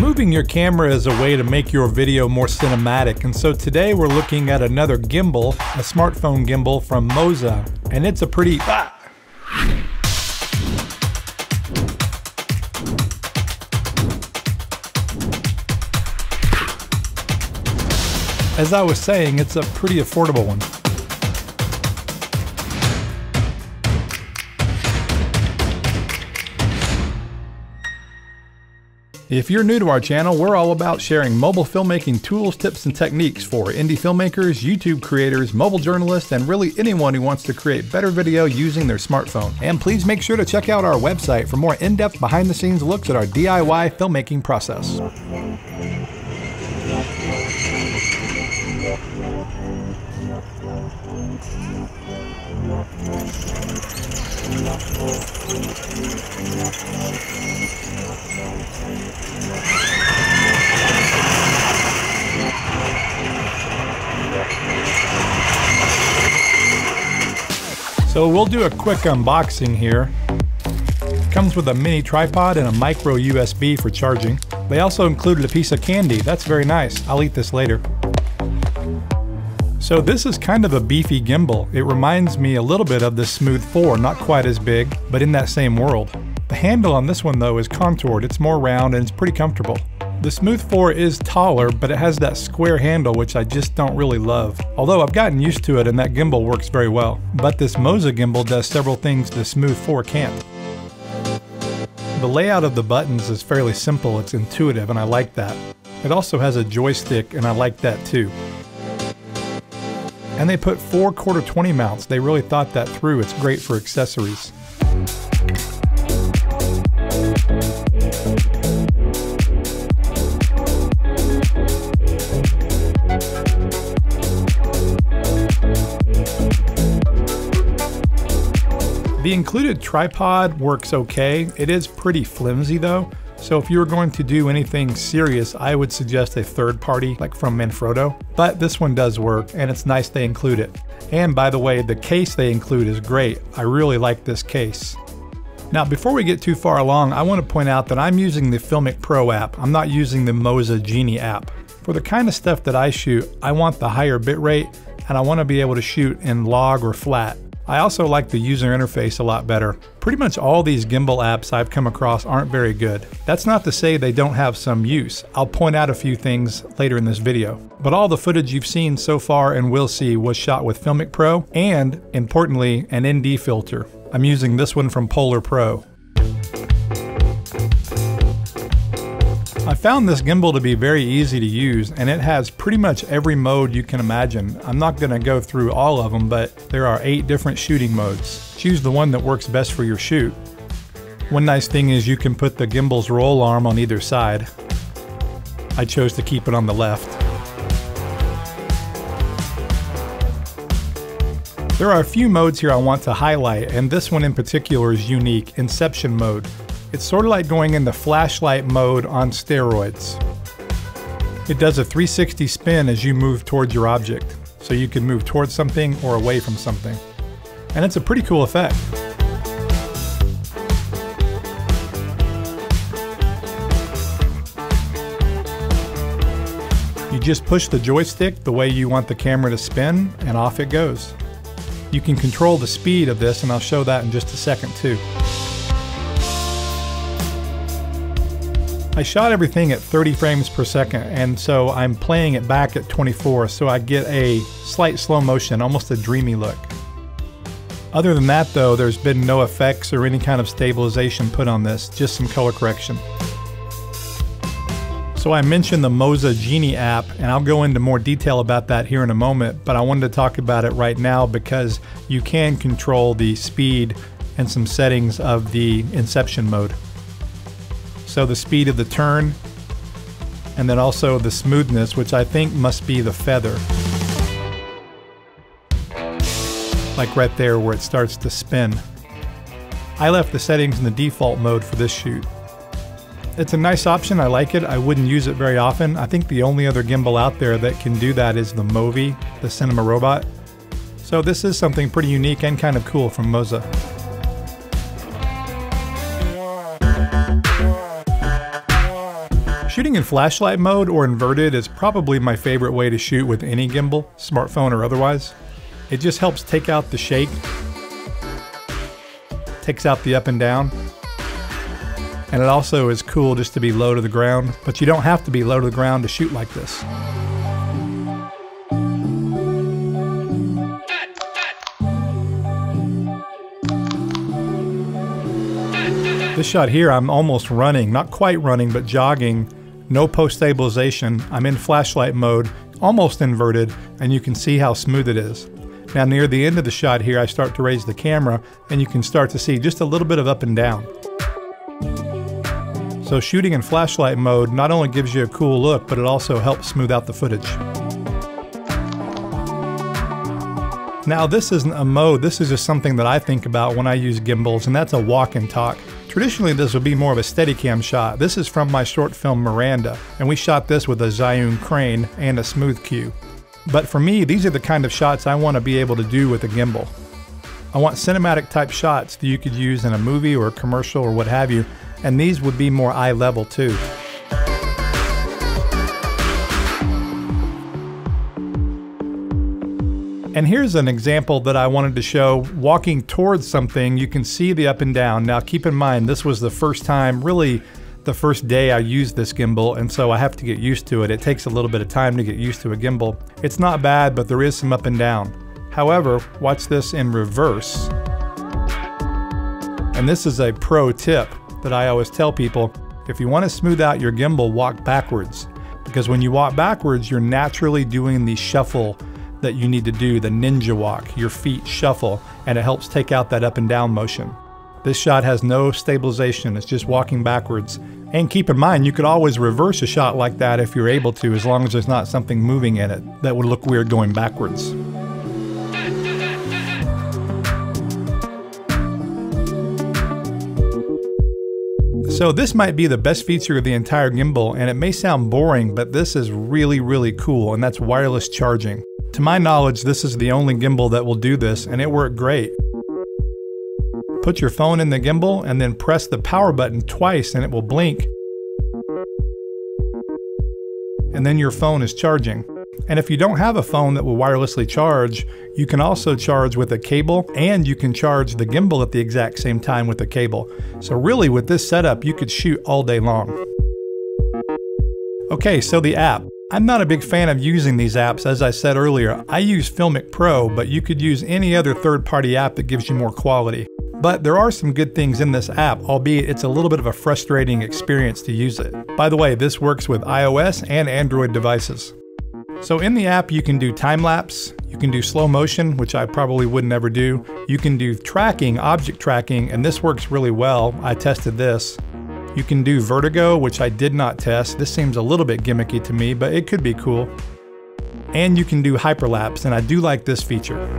Moving your camera is a way to make your video more cinematic, and so today we're looking at another gimbal, a smartphone gimbal from Moza, and it's a pretty... As I was saying, it's a pretty affordable one. If you're new to our channel, we're all about sharing mobile filmmaking tools, tips, and techniques for indie filmmakers, YouTube creators, mobile journalists, and really anyone who wants to create better video using their smartphone. And please make sure to check out our website for more in-depth behind-the-scenes looks at our DIY filmmaking process. So we'll do a quick unboxing here. It comes with a mini tripod and a micro USB for charging. They also included a piece of candy. That's very nice. I'll eat this later. So this is kind of a beefy gimbal. It reminds me a little bit of the Smooth 4, not quite as big, but in that same world. The handle on this one though is contoured. It's more round and it's pretty comfortable. The Smooth 4 is taller, but it has that square handle which I just don't really love. Although I've gotten used to it and that gimbal works very well. But this Moza gimbal does several things the Smooth 4 can't. The layout of the buttons is fairly simple, it's intuitive, and I like that. It also has a joystick and I like that too. And they put 4 1/4-20 mounts. They really thought that through. It's great for accessories. The included tripod works okay. It is pretty flimsy though, so if you were going to do anything serious, I would suggest a third party like from Manfrotto. But this one does work and it's nice they include it. And by the way, the case they include is great. I really like this case. Now before we get too far along, I want to point out that I'm using the FiLMiC Pro app. I'm not using the Moza Genie app. For the kind of stuff that I shoot, I want the higher bitrate and I want to be able to shoot in log or flat. I also like the user interface a lot better. Pretty much all these gimbal apps I've come across aren't very good. That's not to say they don't have some use. I'll point out a few things later in this video. But all the footage you've seen so far and will see was shot with FiLMiC Pro and, importantly, an ND filter. I'm using this one from Polar Pro. I found this gimbal to be very easy to use, and it has pretty much every mode you can imagine. I'm not going to go through all of them, but there are 8 different shooting modes. Choose the one that works best for your shoot. One nice thing is you can put the gimbal's roll arm on either side. I chose to keep it on the left. There are a few modes here I want to highlight, and this one in particular is unique, Inception Mode. It's sort of like going into flashlight mode on steroids. It does a 360 spin as you move towards your object, so you can move towards something or away from something. And it's a pretty cool effect. You just push the joystick the way you want the camera to spin, and off it goes. You can control the speed of this, and I'll show that in just a second too. I shot everything at 30 frames per second, and so I'm playing it back at 24, so I get a slight slow motion, almost a dreamy look. Other than that though, there's been no effects or any kind of stabilization put on this, just some color correction. So I mentioned the Moza Genie app, and I'll go into more detail about that here in a moment, but I wanted to talk about it right now because you can control the speed and some settings of the Inception Mode. So the speed of the turn, and then also the smoothness, which I think must be the feather. Like right there where it starts to spin. I left the settings in the default mode for this shoot. It's a nice option, I like it. I wouldn't use it very often. I think the only other gimbal out there that can do that is the Movi, the Cinema Robot. So this is something pretty unique and kind of cool from Moza. Shooting in flashlight mode or inverted is probably my favorite way to shoot with any gimbal, smartphone or otherwise. It just helps take out the shake, takes out the up and down, and it also is cool just to be low to the ground, but you don't have to be low to the ground to shoot like this. This shot here, I'm almost running, not quite running, but jogging, no post stabilization. I'm in flashlight mode, almost inverted, and you can see how smooth it is. Now near the end of the shot here, I start to raise the camera, and you can start to see just a little bit of up and down. So shooting in flashlight mode not only gives you a cool look, but it also helps smooth out the footage. Now this isn't a mode, this is just something that I think about when I use gimbals, and that's a walk and talk. Traditionally this would be more of a Steadicam shot. This is from my short film Miranda, and we shot this with a Zhiyun crane and a smooth cue. But for me, these are the kind of shots I want to be able to do with a gimbal. I want cinematic type shots that you could use in a movie or a commercial or what have you, and these would be more eye level too. And here's an example that I wanted to show. Walking towards something, you can see the up and down. Now keep in mind, this was the first time, really the first day I used this gimbal, and so I have to get used to it. It takes a little bit of time to get used to a gimbal. It's not bad, but there is some up and down. However, watch this in reverse. And this is a pro tip that I always tell people. If you want to smooth out your gimbal, walk backwards. Because when you walk backwards, you're naturally doing the shuffle that you need to do, the ninja walk. Your feet shuffle, and it helps take out that up and down motion. This shot has no stabilization, it's just walking backwards. And keep in mind, you could always reverse a shot like that if you're able to, as long as there's not something moving in it that would look weird going backwards. So this might be the best feature of the entire gimbal, and it may sound boring, but this is really, really cool, and that's wireless charging. To my knowledge, this is the only gimbal that will do this, and it worked great. Put your phone in the gimbal and then press the power button twice and it will blink. And then your phone is charging. And if you don't have a phone that will wirelessly charge, you can also charge with a cable, and you can charge the gimbal at the exact same time with a cable. So really with this setup, you could shoot all day long. Okay, so the app. I'm not a big fan of using these apps. As I said earlier, I use FiLMiC Pro, but you could use any other third-party app that gives you more quality. But there are some good things in this app, albeit it's a little bit of a frustrating experience to use it. By the way, this works with iOS and Android devices. So in the app, you can do time-lapse, you can do slow motion, which I probably wouldn't ever do. You can do tracking, object tracking, and this works really well. I tested this. You can do vertigo, which I did not test. This seems a little bit gimmicky to me, but it could be cool. And you can do hyperlapse, and I do like this feature.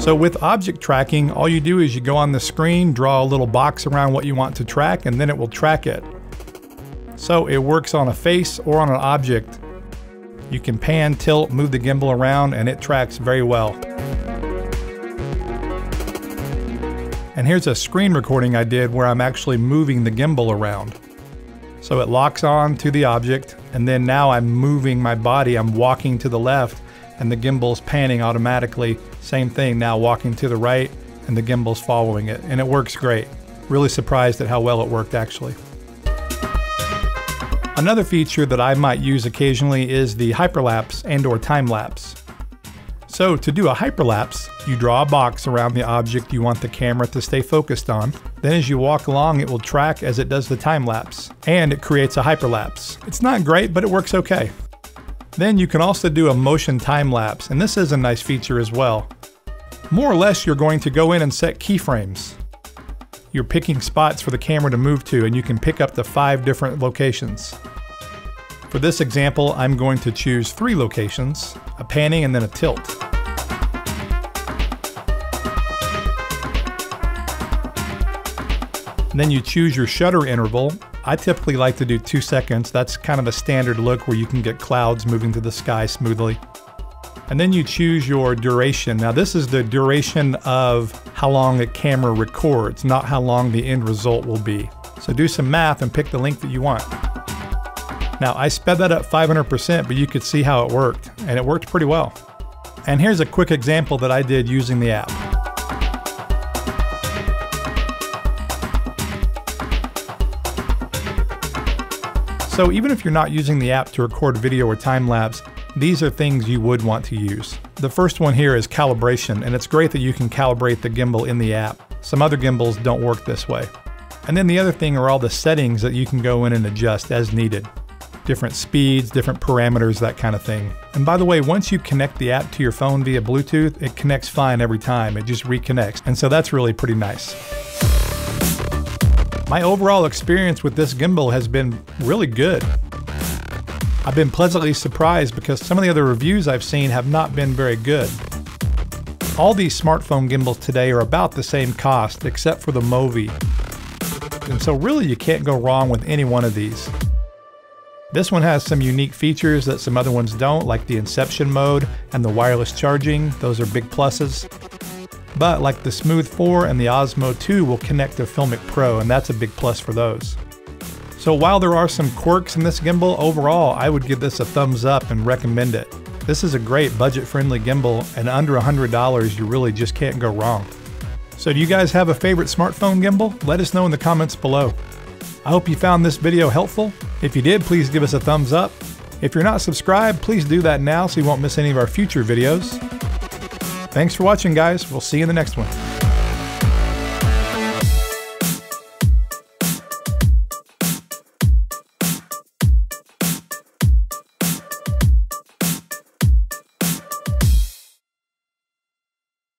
So with object tracking, all you do is you go on the screen, draw a little box around what you want to track, and then it will track it. So it works on a face or on an object. You can pan, tilt, move the gimbal around, and it tracks very well. And here's a screen recording I did where I'm actually moving the gimbal around. So it locks on to the object, and then now I'm moving my body, I'm walking to the left, and the gimbal's panning automatically. Same thing, now walking to the right, and the gimbal's following it, and it works great. Really surprised at how well it worked actually. Another feature that I might use occasionally is the hyperlapse and/or time-lapse. So to do a hyperlapse, you draw a box around the object you want the camera to stay focused on. Then as you walk along, it will track as it does the time-lapse, and it creates a hyperlapse. It's not great, but it works okay. Then you can also do a motion time-lapse, and this is a nice feature as well. More or less, you're going to go in and set keyframes. You're picking spots for the camera to move to, and you can pick up to 5 different locations. For this example, I'm going to choose 3 locations, a panning and then a tilt. And then you choose your shutter interval. I typically like to do 2 seconds. That's kind of a standard look where you can get clouds moving to the sky smoothly. And then you choose your duration. Now this is the duration of how long a camera records, not how long the end result will be. So do some math and pick the length that you want. Now I sped that up 500%, but you could see how it worked, and it worked pretty well. And here's a quick example that I did using the app. So even if you're not using the app to record video or time lapse, these are things you would want to use. The first one here is calibration, and it's great that you can calibrate the gimbal in the app. Some other gimbals don't work this way. And then the other thing are all the settings that you can go in and adjust as needed. Different speeds, different parameters, that kind of thing. And by the way, once you connect the app to your phone via Bluetooth, it connects fine every time. It just reconnects. And so that's really pretty nice. My overall experience with this gimbal has been really good. I've been pleasantly surprised because some of the other reviews I've seen have not been very good. All these smartphone gimbals today are about the same cost except for the Movi. And so really you can't go wrong with any one of these. This one has some unique features that some other ones don't, like the Inception Mode and the wireless charging. Those are big pluses. But like the Smooth 4 and the Osmo 2 will connect to FiLMiC Pro, and that's a big plus for those. So while there are some quirks in this gimbal, overall I would give this a thumbs up and recommend it. This is a great budget-friendly gimbal, and under $100 you really just can't go wrong. So do you guys have a favorite smartphone gimbal? Let us know in the comments below. I hope you found this video helpful. If you did, please give us a thumbs up. If you're not subscribed, please do that now so you won't miss any of our future videos. Thanks for watching, guys. We'll see you in the next one.